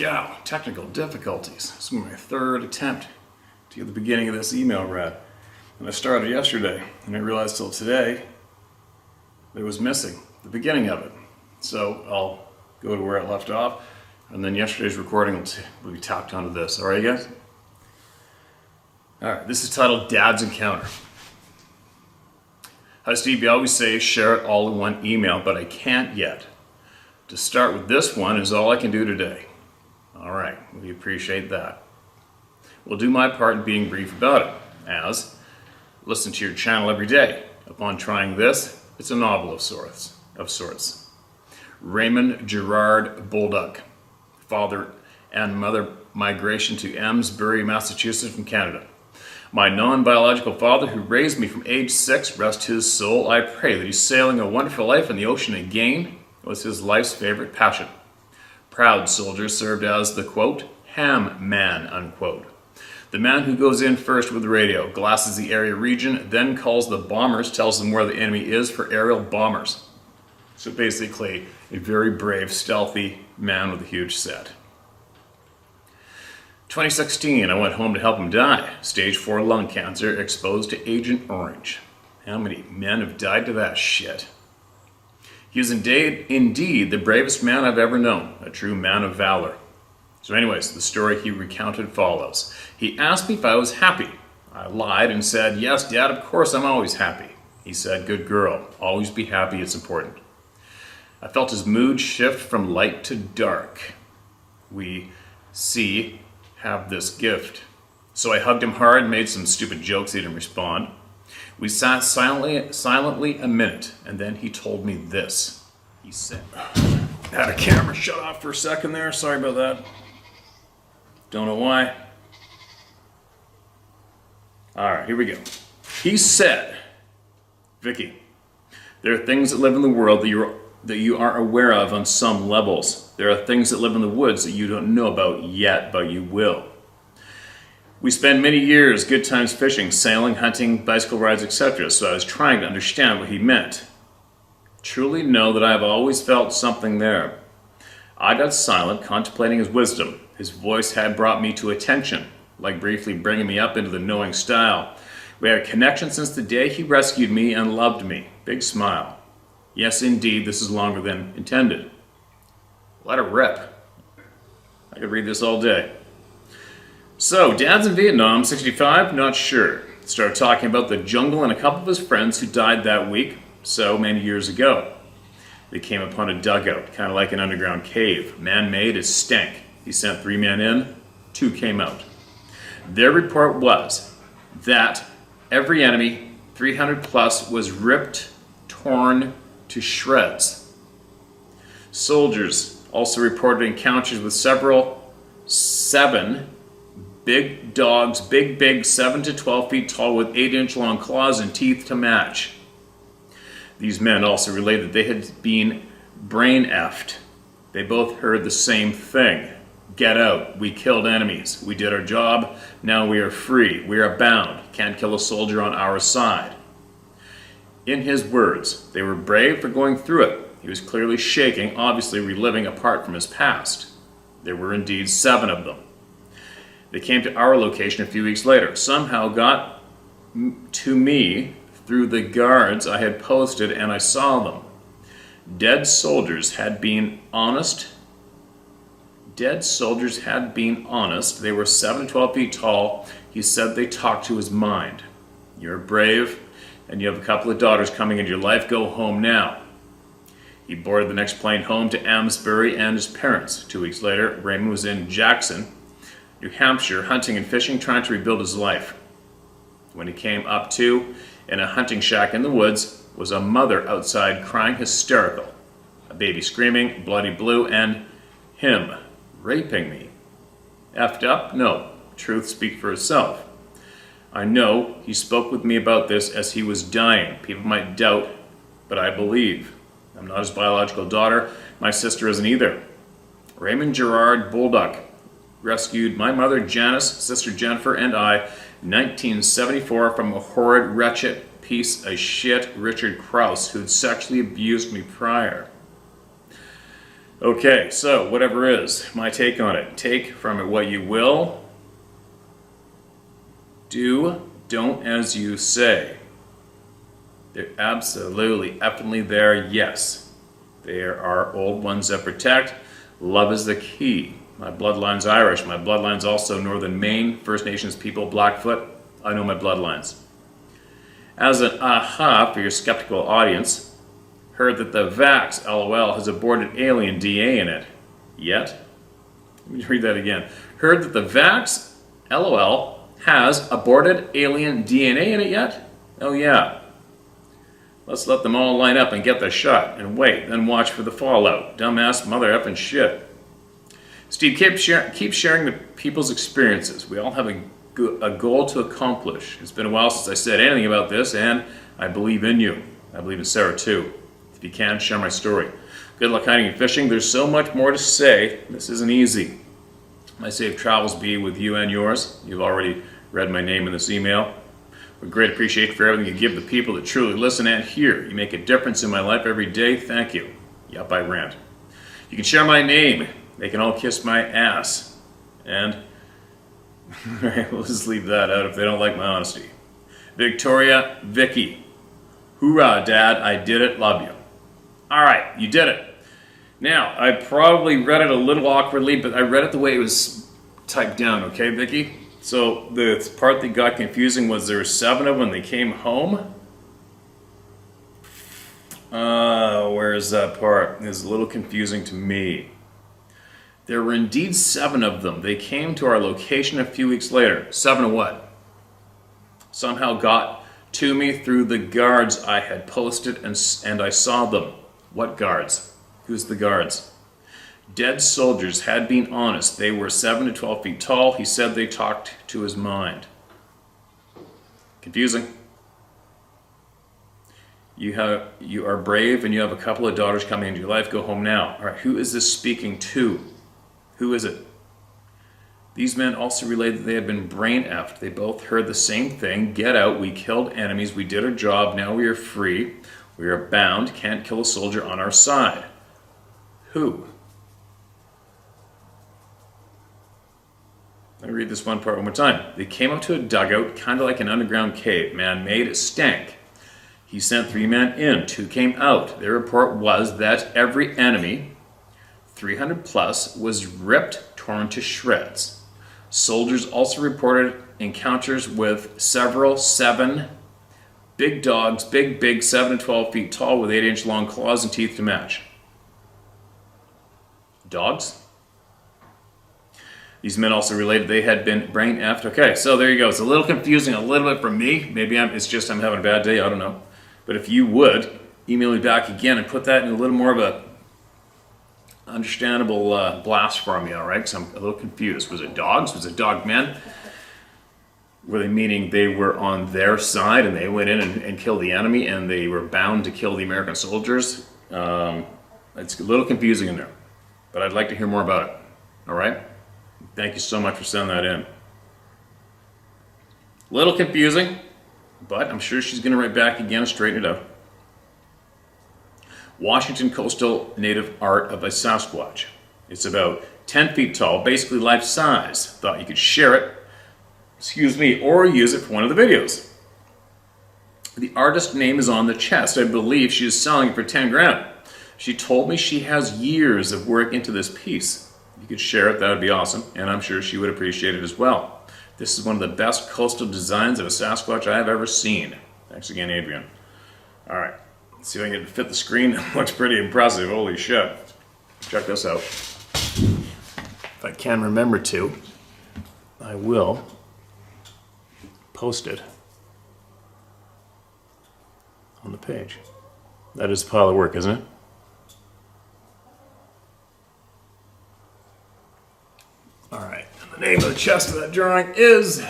cow, technical difficulties. This is my third attempt to get the beginning of this email read. And I started yesterday, and I realized till today that it was missing the beginning of it. So I'll go to where it left off, and then yesterday's recording will be tacked onto this. All right, guys? All right, this is titled Dad's Encounter. Hi, Steve. You always say share it all in one email, but I can't yet. To start with this one is all I can do today. All right, we appreciate that. We'll do my part in being brief about it, as listen to your channel every day. Upon trying this, it's a novel of sorts. Raymond Gerard Bolduc, father and mother migration to Amesbury, Massachusetts from Canada. My non-biological father who raised me from age 6, rest his soul, I pray that he's sailing a wonderful life in the ocean again, was his life's favorite passion. Proud soldier served as the, quote, ham man, unquote. The man who goes in first with the radio, glasses the area region, then calls the bombers, tells them where the enemy is for aerial bombers. So basically, a very brave, stealthy man with a huge set. 2016, I went home to help him die. Stage 4 lung cancer, exposed to Agent Orange. How many men have died to that shit? He was indeed the bravest man I've ever known, a true man of valor. So anyways, the story he recounted follows. He asked me if I was happy. I lied and said, yes, Dad, of course I'm always happy. He said, good girl, always be happy, it's important. I felt his mood shift from light to dark. We have this gift. So I hugged him hard, made some stupid jokes, he didn't respond. We sat silently a minute, and then he told me this. He said, had a camera shut off for a second there, sorry about that. Don't know why. Alright, here we go. He said, Vicky, there are things that live in the world that you aren't aware of on some levels. There are things that live in the woods that you don't know about yet, but you will. We spent many years, good times fishing, sailing, hunting, bicycle rides, etc. So I was trying to understand what he meant. Truly know that I have always felt something there. I got silent, contemplating his wisdom. His voice had brought me to attention, like briefly bringing me up into the knowing style. We had a connection since the day he rescued me and loved me. Big smile. Yes, indeed, this is longer than intended. Let it rip. I could read this all day. So, Dad's in Vietnam, 65, not sure. Started talking about the jungle and a couple of his friends who died that week, so many years ago. They came upon a dugout, kind of like an underground cave. Man-made, it stank. He sent 3 men in, 2 came out. Their report was that every enemy, 300 plus, was ripped, torn to shreds. Soldiers also reported encounters with 7 big dogs, big, 7 to 12 feet tall with 8-inch long claws and teeth to match. These men also related that they had been brain effed. They both heard the same thing. Get out. We killed enemies. We did our job. Now we are free. We are bound. Can't kill a soldier on our side. In his words, they were brave for going through it. He was clearly shaking, obviously reliving a part from his past. There were indeed 7 of them. They came to our location a few weeks later. Somehow got to me through the guards I had posted, and I saw them. Dead soldiers had been honest. They were 7 to 12 feet tall. He said they talked to his mind. You're brave, and you have a couple of daughters coming into your life. Go home now. He boarded the next plane home to Amesbury and his parents. 2 weeks later, Raymond was in Jackson, New Hampshire, hunting and fishing, trying to rebuild his life. When he came up to, in a hunting shack in the woods, was a mother outside crying hysterical. A baby screaming, bloody blue, and him raping me. Effed up? No. Truth speak for itself. I know he spoke with me about this as he was dying. People might doubt, but I believe. I'm not his biological daughter. My sister isn't either. Raymond Gerard Bolduc rescued my mother Janice, sister Jennifer, and I, 1974, from a horrid, wretched piece of shit Richard Krause, who'd sexually abused me prior. Okay, so whatever is my take on it. Take from it what you will. Don't as you say. They're absolutely, effingly there, yes. There are old ones that protect. Love is the key. My bloodline's Irish. My bloodline's also Northern Maine, First Nations people, Blackfoot. I know my bloodlines. As an aha for your skeptical audience, heard that the Vax, LOL, has aborted alien DNA in it. Yet? Let me read that again. Heard that the Vax, LOL, has aborted alien DNA in it yet? Oh yeah. Let's let them all line up and get the shot, and wait, then watch for the fallout. Dumbass mother effing shit. Steve, keep sharing the people's experiences. We all have a goal to accomplish. It's been a while since I said anything about this, and I believe in you. I believe in Sarah too. If you can, share my story. Good luck hunting and fishing. There's so much more to say. This isn't easy. My safe travels be with you and yours. You've already read my name in this email. With great appreciation for everything you give the people that truly listen and hear. You make a difference in my life every day. Thank you. Yup, I rant. You can share my name. They can all kiss my ass. And we'll just leave that out if they don't like my honesty. Victoria, Vicky. Hoorah, Dad. I did it. Love you. All right, you did it. Now, I probably read it a little awkwardly, but I read it the way it was typed down, okay, Vicky? So the part that got confusing was there were 7 of them when they came home. Where's that part? It's a little confusing to me. There were indeed 7 of them. They came to our location a few weeks later. 7 of what? Somehow got to me through the guards I had posted, and I saw them. What guards? Who's the guards? Dead soldiers had been honest. They were 7 to 12 feet tall. He said they talked to his mind. Confusing. You are brave and you have a couple of daughters coming into your life. Go home now. All right, who is this speaking to? Who is it? These men also relayed that they had been brain effed. They both heard the same thing. Get out. We killed enemies. We did our job. Now we are free. We are bound. Can't kill a soldier on our side. Who? Let me read this one part one more time. They came up to a dugout, kind of like an underground cave. Man made, it stank. He sent 3 men in, 2 came out. Their report was that every enemy, 300 plus, was ripped, torn to shreds. Soldiers also reported encounters with several 7 big dogs, big, 7 to 12 feet tall with 8-inch long claws and teeth to match. Dogs? These men also related they had been brain effed. Okay, so there you go. It's a little confusing, a little bit for me. Maybe it's just I'm having a bad day. I don't know. But if you would, email me back again and put that in a little more of a understandable blast for me, all right? Because I'm a little confused. Was it dogs? Was it dogmen? Were they meaning they were on their side and they went in and killed the enemy and they were bound to kill the American soldiers? It's a little confusing in there. But I'd like to hear more about it, all right? Thank you so much for sending that in. Little confusing, but I'm sure she's going to write back again and straighten it out. Washington Coastal Native Art of a Sasquatch. It's about 10 feet tall, basically life size. Thought you could share it, or use it for one of the videos. The artist name is on the chest. I believe she is selling it for 10 grand. She told me she has years of work into this piece. If you could share it, that would be awesome, and I'm sure she would appreciate it as well. This is one of the best coastal designs of a Sasquatch I have ever seen. Thanks again, Adrian. All right, let's see if I can fit the screen. It looks pretty impressive. Holy shit. Check this out. If I can remember to, I will post it on the page. That is a pile of work, isn't it? All right, and the name of the chest of that drawing is,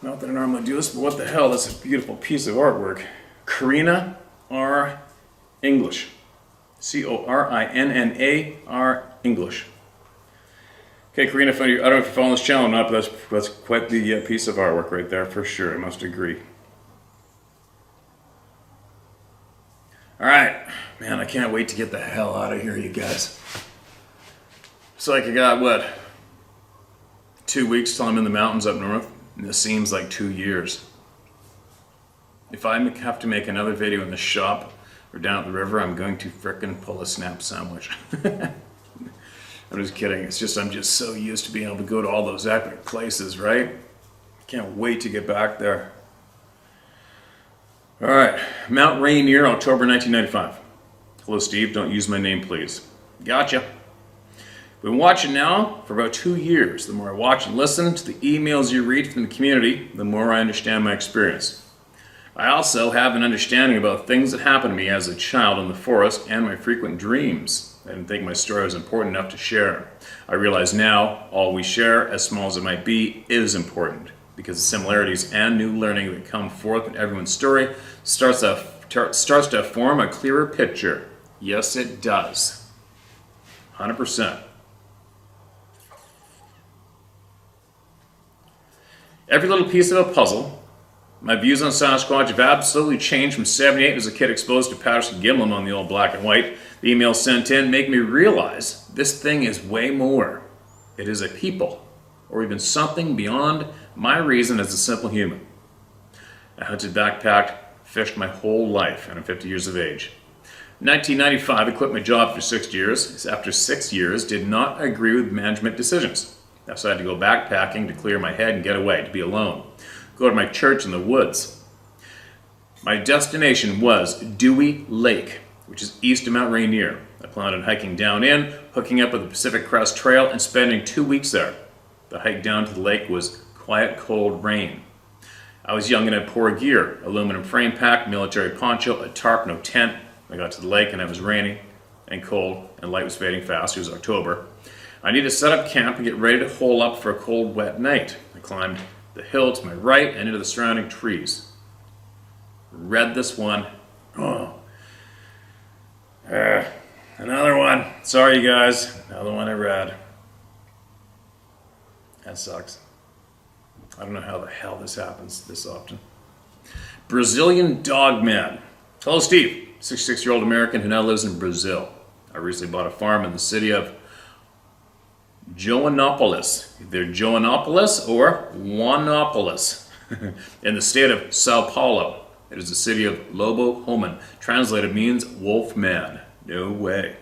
not that I normally do this, but what the hell, that's a beautiful piece of artwork. Corina R. English. Corinnar English. Okay, Corina, I don't know if you're following this channel or not, but that's quite the piece of artwork right there, for sure, I must agree. Alright, man, I can't wait to get the hell out of here, you guys. It's like I got, what, 2 weeks till I'm in the mountains up north, and this seems like 2 years. If I have to make another video in the shop or down at the river, I'm going to frickin' pull a snap sandwich. I'm just kidding. It's just I'm just so used to being able to go to all those epic places, right? Can't wait to get back there. All right, Mount Rainier, October 1995. Hello, Steve. Don't use my name, please. Gotcha. Been watching now for about 2 years. The more I watch and listen to the emails you read from the community, the more I understand my experience. I also have an understanding about things that happened to me as a child in the forest and my frequent dreams. I didn't think my story was important enough to share. I realize now all we share, as small as it might be, is important, because the similarities and new learning that come forth in everyone's story starts to form a clearer picture. Yes, it does. 100%. Every little piece of a puzzle. My views on Sasquatch have absolutely changed from 78 as a kid exposed to Patterson Gimlin on the old black and white. The emails sent in make me realize this thing is way more. It is a people, or even something beyond my reason as a simple human. I hunted, backpacked, fished my whole life, and I'm 50 years of age. In 1995, I quit my job for 6 years. After 6 years, did not agree with management decisions. I decided to go backpacking to clear my head and get away, to be alone. Go to my church in the woods. My destination was Dewey Lake, which is east of Mount Rainier. I planned on hiking down in, hooking up with the Pacific Crest Trail, and spending 2 weeks there. The hike down to the lake was quiet, cold rain. I was young and had poor gear: aluminum frame pack, military poncho, a tarp, no tent. I got to the lake and it was raining and cold, and light was fading fast. It was October. I needed to set up camp and get ready to hole up for a cold, wet night. I climbed the hill to my right and into the surrounding trees. Read this one. Oh. Another one. Sorry, you guys. Another one I read. That sucks. I don't know how the hell this happens this often. Brazilian dogman. Hello, Steve. 66-year-old American who now lives in Brazil. I recently bought a farm in the city of Joanópolis, either Joanópolis or Juanópolis, in the state of Sao Paulo. It is the city of Lobo Homan. Translated means wolf man. No way.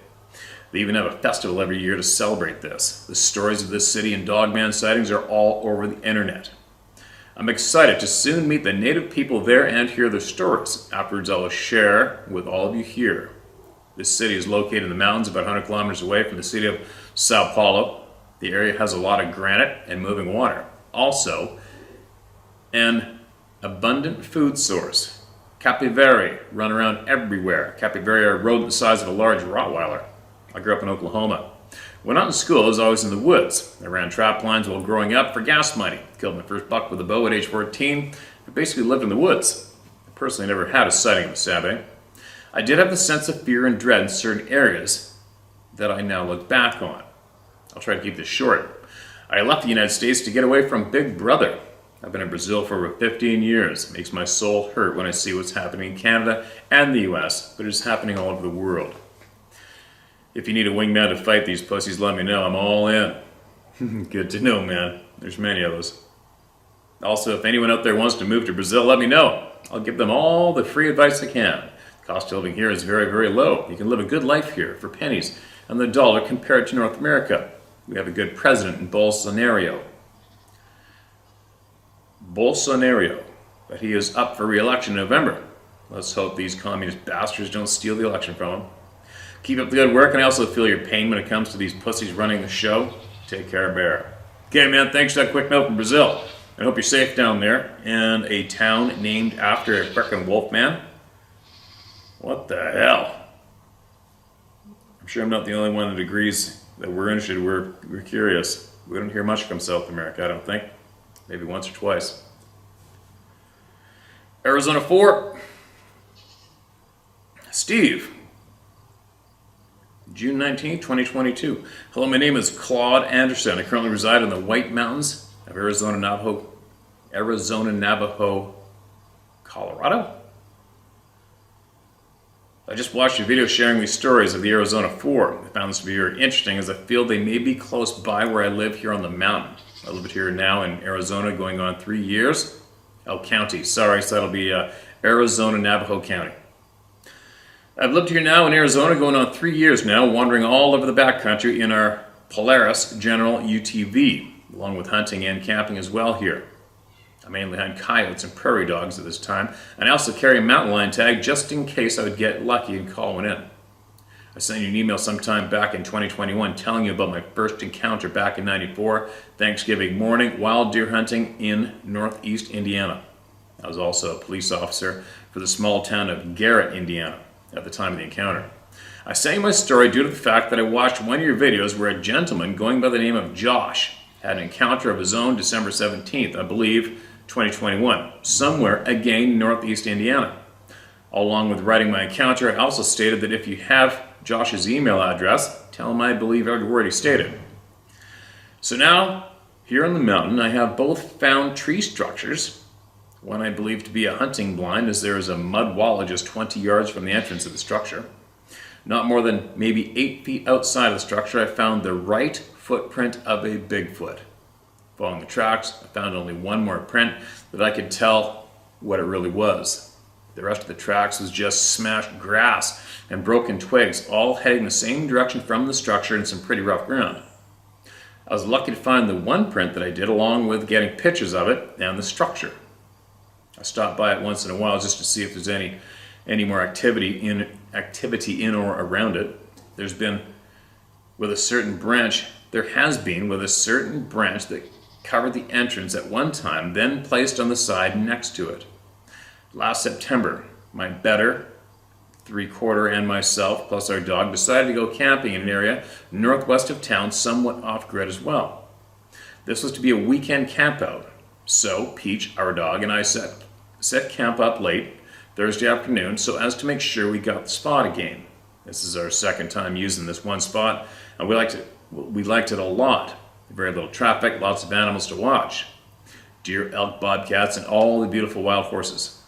They even have a festival every year to celebrate this. The stories of this city and dogman sightings are all over the internet. I'm excited to soon meet the native people there and hear their stories. Afterwards, I will share with all of you here. This city is located in the mountains about 100 kilometers away from the city of Sao Paulo. The area has a lot of granite and moving water. Also, an abundant food source. Capybara run around everywhere. Capybara are a rodent the size of a large Rottweiler. I grew up in Oklahoma. When not in school, I was always in the woods. I ran trap lines while growing up for gas money. Killed my first buck with a bow at age 14. I basically lived in the woods. I personally never had a sighting of a Sabe. I did have the sense of fear and dread in certain areas that I now look back on. I'll try to keep this short. I left the United States to get away from Big Brother. I've been in Brazil for over 15 years. It makes my soul hurt when I see what's happening in Canada and the US, but it's happening all over the world. If you need a wingman to fight these pussies, let me know. I'm all in. Good to know, man. There's many of us. Also, if anyone out there wants to move to Brazil, let me know. I'll give them all the free advice I can. The cost of living here is very, very low. You can live a good life here for pennies on the dollar compared to North America. We have a good president in Bolsonaro. But he is up for re-election in November. Let's hope these communist bastards don't steal the election from him. Keep up the good work, and I also feel your pain when it comes to these pussies running the show. Take care, Bear. Okay, man, thanks for that quick note from Brazil. I hope you're safe down there. And a town named after a frickin' wolf man? What the hell? I'm sure I'm not the only one that agrees that we're interested. We're curious. We don't hear much from South America, I don't think. Maybe once or twice. Arizona 4. Steve. June 19, 2022. Hello, my name is Claude Anderson. I currently reside in the White Mountains of Arizona, Navajo, Colorado. I just watched your video sharing these stories of the Arizona 4. I found this to be very interesting as I feel they may be close by where I live here on the mountain. I live here now in Arizona going on 3 years. El County, sorry, so that'll be Arizona, Navajo County. I've lived here now in Arizona going on 3 years now, wandering all over the backcountry in our Polaris General UTV, along with hunting and camping as well here. I mainly hunt coyotes and prairie dogs at this time, and I also carry a mountain lion tag just in case I would get lucky and call one in. I sent you an email sometime back in 2021 telling you about my first encounter back in '94, Thanksgiving morning, wild deer hunting in northeast Indiana. I was also a police officer for the small town of Garrett, Indiana, at the time of the encounter. I sent you my story due to the fact that I watched one of your videos where a gentleman going by the name of Josh had an encounter of his own December 17th, I believe, 2021, somewhere again northeast Indiana. Along with writing my encounter, I also stated that if you have Josh's email address, tell him I believe I've already stated. So now, here on the mountain, I have both found tree structures. One I believe to be a hunting blind, as there is a mud wall just 20 yards from the entrance of the structure. Not more than maybe 8 feet outside of the structure, I found the right footprint of a Bigfoot. Following the tracks, I found only one more print that I could tell what it really was. The rest of the tracks was just smashed grass and broken twigs, all heading the same direction from the structure in some pretty rough ground. I was lucky to find the one print that I did, along with getting pictures of it and the structure. I stop by it once in a while just to see if there's any more activity in or around it. There has been with a certain branch that covered the entrance at one time, then placed on the side next to it. Last September, my better 3/4 and myself, plus our dog, decided to go camping in an area northwest of town, somewhat off-grid as well. This was to be a weekend campout, so Peach, our dog, and I set camp up late Thursday afternoon so as to make sure we got the spot again. This is our second time using this one spot, and we liked it a lot. Very little traffic, lots of animals to watch. Deer, elk, bobcats, and all the beautiful wild horses.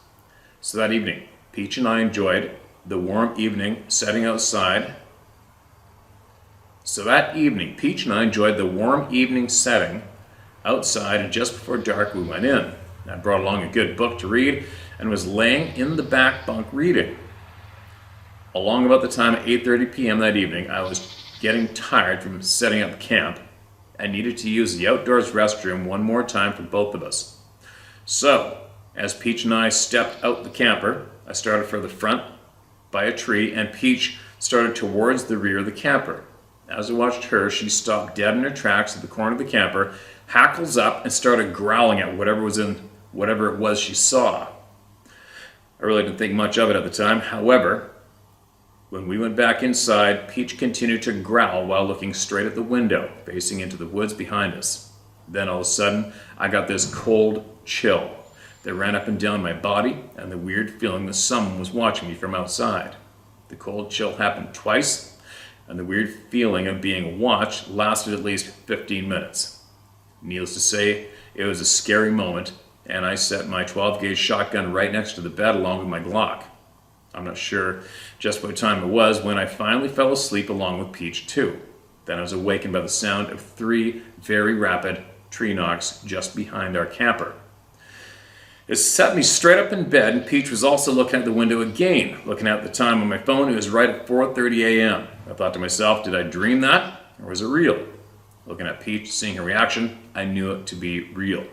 So that evening, Peach and I enjoyed the warm evening setting outside. And just before dark we went in. I brought along a good book to read and was laying in the back bunk reading. Along about the time at 8:30 p.m. that evening, I was getting tired from setting up camp. I needed to use the outdoors restroom one more time for both of us. So, as Peach and I stepped out the camper, I started for the front by a tree, and Peach started towards the rear of the camper. As I watched her, she stopped dead in her tracks at the corner of the camper, hackles up, and started growling at whatever it was she saw. I really didn't think much of it at the time. However, when we went back inside, Peach continued to growl while looking straight at the window, facing into the woods behind us. Then all of a sudden, I got this cold chill that ran up and down my body, and the weird feeling that someone was watching me from outside. The cold chill happened twice, and the weird feeling of being watched lasted at least 15 minutes. Needless to say, it was a scary moment, and I set my 12-gauge shotgun right next to the bed along with my Glock. I'm not sure just what time it was when I finally fell asleep along with Peach too. Then I was awakened by the sound of 3 very rapid tree knocks just behind our camper. It set me straight up in bed, and Peach was also looking at the window again. Looking at the time on my phone, it was right at 4:30 a.m. I thought to myself, did I dream that, or was it real? Looking at Peach, seeing her reaction, I knew it to be real.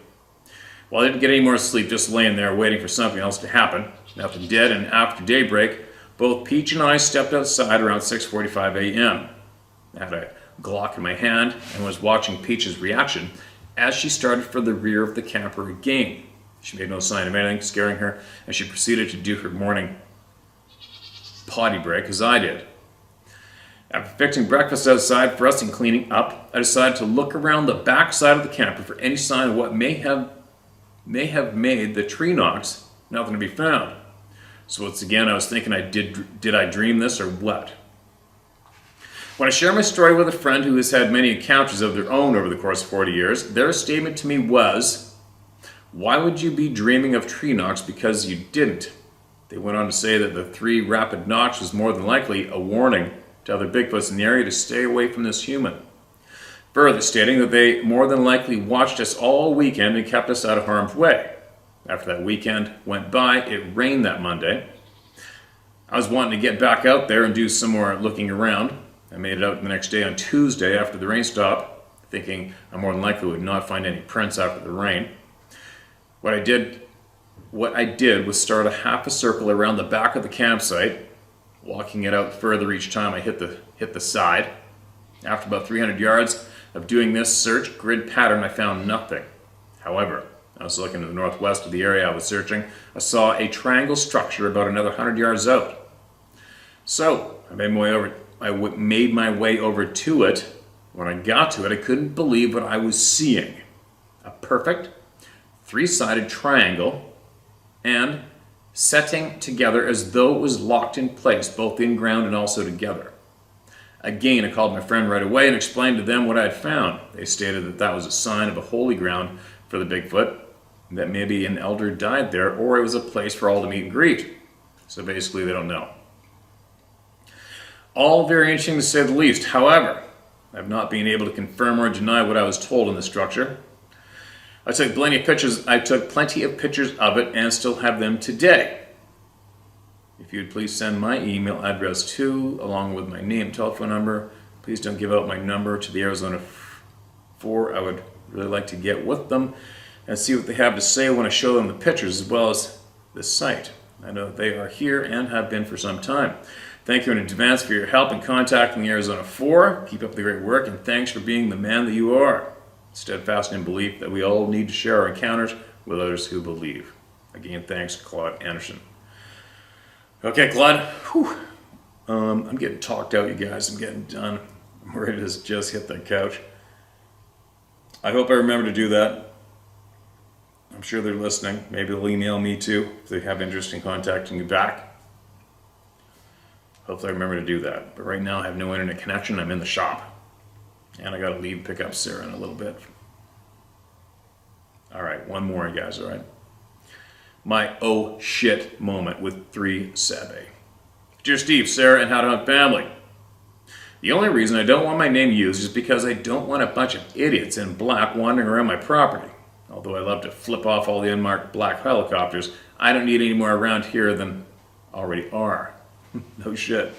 Well, I didn't get any more sleep, just laying there waiting for something else to happen. Nothing did, and after daybreak, both Peach and I stepped outside around 6:45 a.m. I had a Glock in my hand and was watching Peach's reaction as she started for the rear of the camper again. She made no sign of anything scaring her, and she proceeded to do her morning potty break as I did. After fixing breakfast outside for us and cleaning up, I decided to look around the back side of the camper for any sign of what may have made the tree knocks. Nothing to be found. So once again, I was thinking, did I dream this or what? When I share my story with a friend who has had many encounters of their own over the course of 40 years, their statement to me was, "Why would you be dreaming of tree knocks because you didn't?" They went on to say that the 3 rapid knocks was more than likely a warning to other Bigfoots in the area to stay away from this human. Further stating that they more than likely watched us all weekend and kept us out of harm's way. After that weekend went by, it rained that Monday. I was wanting to get back out there and do some more looking around. I made it out the next day on Tuesday after the rain stopped, thinking I more than likely would not find any prints after the rain. What I did was start a half a circle around the back of the campsite, walking it out further each time I hit the side. After about 300 yards of doing this search grid pattern, I found nothing. However, I was looking to the northwest of the area I was searching. I saw a triangle structure about another 100 yards out. So I made my way over to it. When I got to it, I couldn't believe what I was seeing. A perfect 3-sided triangle and setting together as though it was locked in place, both in ground and also together. Again, I called my friend right away and explained to them what I had found. They stated that that was a sign of a holy ground for the Bigfoot, that maybe an elder died there, or it was a place for all to meet and greet. So basically, they don't know. All very interesting to say the least. However, I've not been able to confirm or deny what I was told in the structure. I took plenty of pictures of it and still have them today. If you would please send my email address too, along with my name, telephone number. Please don't give out my number to the Arizona 4. I would really like to get with them and see what they have to say when I show them the pictures as well as the site. I know they are here and have been for some time. Thank you in advance for your help in contacting the Arizona 4. Keep up the great work, and thanks for being the man that you are. Steadfast in belief that we all need to share our encounters with others who believe. Again, thanks, Claude Anderson. Okay, Claude. Whew. I'm getting talked out, you guys. I'm getting done. I'm ready to just hit the couch. I hope I remember to do that. I'm sure they're listening. Maybe they'll email me too if they have interest in contacting me back. Hopefully I remember to do that. But right now I have no internet connection. I'm in the shop. And I gotta leave and pick up Sarah in a little bit. Alright, one more, guys, alright? My oh shit moment with 3 Sabe. Dear Steve, Sarah, and How to Hunt Family. The only reason I don't want my name used is because I don't want a bunch of idiots in black wandering around my property. Although I love to flip off all the unmarked black helicopters, I don't need any more around here than already are. No shit.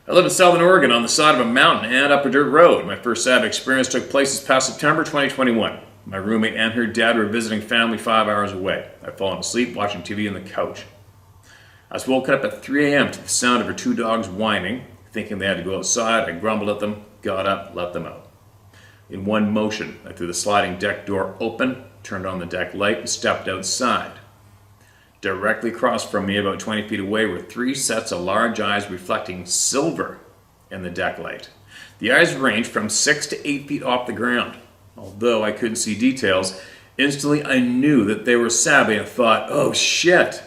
I live in Southern Oregon on the side of a mountain and up a dirt road. My first Sabe experience took place this past September 2021. My roommate and her dad were visiting family 5 hours away. I'd fallen asleep watching TV on the couch. I was woken up at 3 a.m. to the sound of her 2 dogs whining. Thinking they had to go outside, I grumbled at them, got up, let them out. In one motion, I threw the sliding deck door open, turned on the deck light, and stepped outside. Directly across from me, about 20 feet away, were 3 sets of large eyes reflecting silver in the deck light. The eyes ranged from 6 to 8 feet off the ground. Although I couldn't see details, instantly I knew that they were Sabe and thought, oh shit.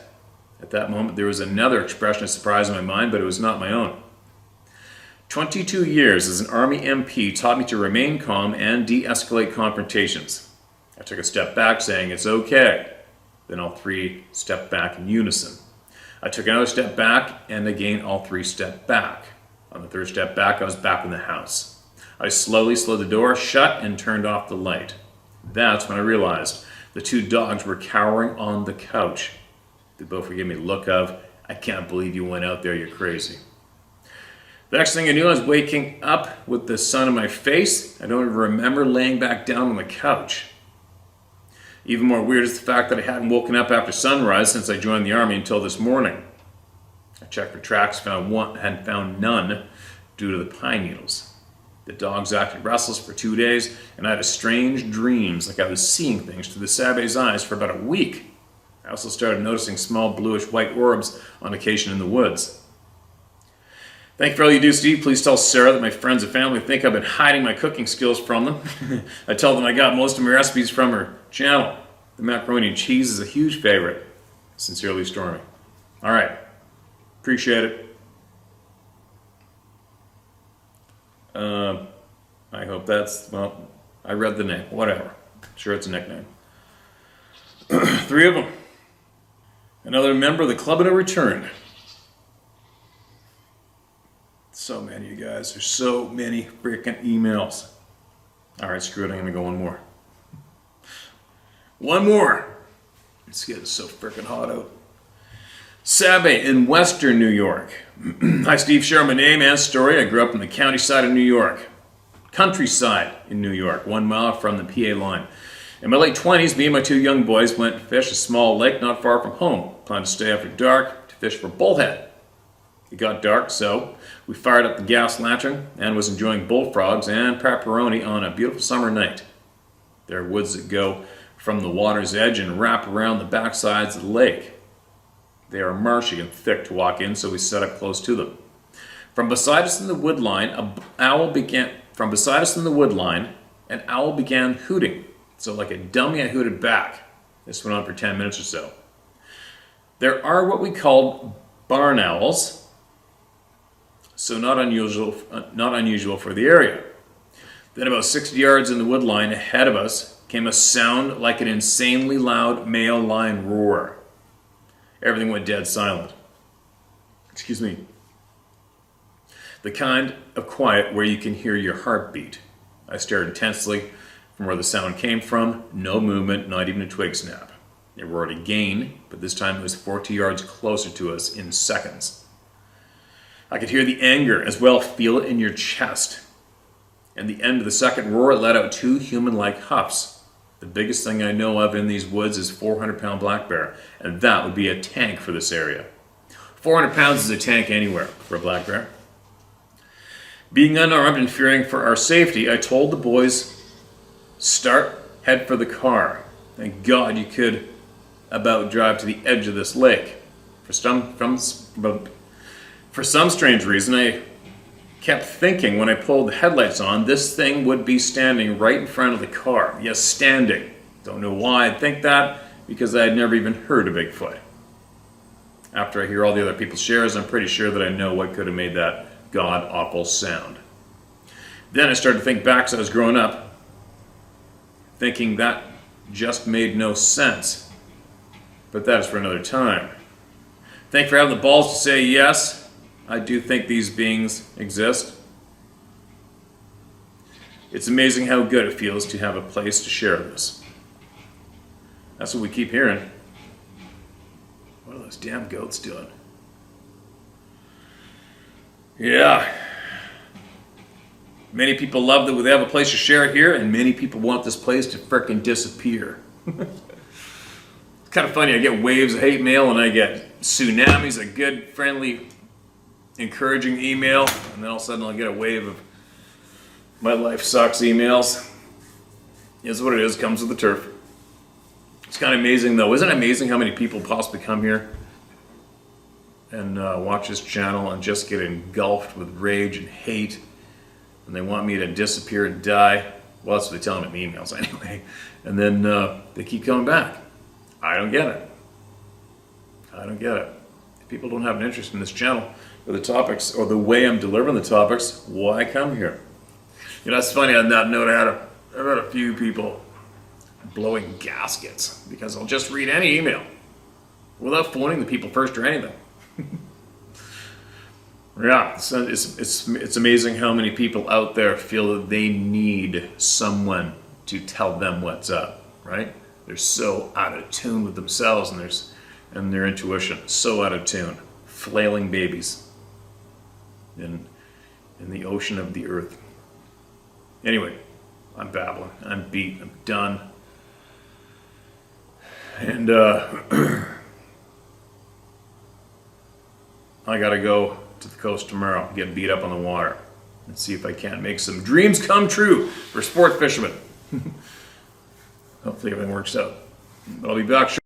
At that moment, there was another expression of surprise in my mind, but it was not my own. 22 years as an Army MP taught me to remain calm and de-escalate confrontations. I took a step back, saying, it's okay. Then all 3 stepped back in unison. I took another step back, and again all 3 stepped back. On the 3rd step back, I was back in the house. I slowly slid the door shut and turned off the light. That's when I realized the 2 dogs were cowering on the couch. They both gave me a look of, I can't believe you went out there, you're crazy. The next thing I knew, I was waking up with the sun in my face. I don't even remember laying back down on the couch. Even more weird is the fact that I hadn't woken up after sunrise since I joined the Army until this morning. I checked for tracks, and found none due to the pine needles. The dogs acted restless for 2 days, and I had strange dreams like I was seeing things through the Sabe's eyes for about a week. I also started noticing small bluish-white orbs on occasion in the woods. Thank you for all you do, Steve. Please tell Sarah that my friends and family think I've been hiding my cooking skills from them. I tell them I got most of my recipes from her channel. The macaroni and cheese is a huge favorite. Sincerely, Stormy. All right. Appreciate it. I hope that's, well, I read the name. Whatever. Sure, it's a nickname. 3 of them. Another member of the Club of No Return. So many, you guys. There's so many freaking emails. Alright, screw it. I'm going to go one more. One more. It's getting so freaking hot out. Sabe in Western New York. Hi, Steve. Share my name and story. I grew up in the county side of New York. Countryside in New York, 1 mile from the PA line. In my late 20s, me and my 2 young boys went to fish a small lake not far from home. Planned to stay after dark to fish for bullhead. It got dark, so we fired up the gas lantern and was enjoying bullfrogs and pepperoni on a beautiful summer night. There are woods that go from the water's edge and wrap around the backsides of the lake. They are marshy and thick to walk in, so we set up close to them. From beside us in the wood line, an owl began hooting. So like a dummy, I hooted back. This went on for 10 minutes or so. There are what we call barn owls, so not unusual for the area. Then about 60 yards in the wood line ahead of us came a sound like an insanely loud male lion roar. Everything went dead silent. Excuse me. The kind of quiet where you can hear your heartbeat. I stared intensely from where the sound came from. No movement, not even a twig snap. It roared again, but this time it was 40 yards closer to us in seconds. I could hear the anger as well, feel it in your chest. At the end of the second roar, it let out 2 human-like huffs. The biggest thing I know of in these woods is 400-pound black bear, and that would be a tank for this area. 400 pounds is a tank anywhere for a black bear. Being unarmed and fearing for our safety, I told the boys, head for the car. Thank God you could about drive to the edge of this lake. For some strange reason, I kept thinking when I pulled the headlights on, this thing would be standing right in front of the car. Yes, standing. Don't know why I'd think that, because I had never even heard of Bigfoot. After I hear all the other people's shares, I'm pretty sure that I know what could have made that god-awful sound. Then I started to think back as I was growing up, thinking that just made no sense. But that is for another time. Thank you for having the balls to say yes. I do think these beings exist. It's amazing how good it feels to have a place to share this. That's what we keep hearing. What are those damn goats doing? Yeah. Many people love that they have a place to share it here, and many people want this place to frickin' disappear. It's kind of funny. I get waves of hate mail, and I get tsunamis of good, friendly, encouraging email, and then all of a sudden I'll get a wave of my life sucks emails. It's what it is. Comes with the turf. It's kind of amazing, though. Isn't it amazing how many people possibly come here and watch this channel and just get engulfed with rage and hate, and they want me to disappear and die? Well, that's what they tell them in the emails anyway. And then they keep coming back. I don't get it. I don't get it. If people don't have an interest in this channel or the topics or the way I'm delivering the topics, why come here? You know, it's funny. On that note, I've had a few people blowing gaskets because I'll just read any email without phoning the people first or anything. Yeah, it's amazing how many people out there feel that they need someone to tell them what's up, right? They're so out of tune with themselves and their intuition, so out of tune, flailing babies in the ocean of the earth. Anyway, I'm babbling. I'm beat. I'm done. And I gotta go to the coast tomorrow, get beat up on the water, and see if I can't make some dreams come true for sport fishermen. Hopefully everything works out. But I'll be back.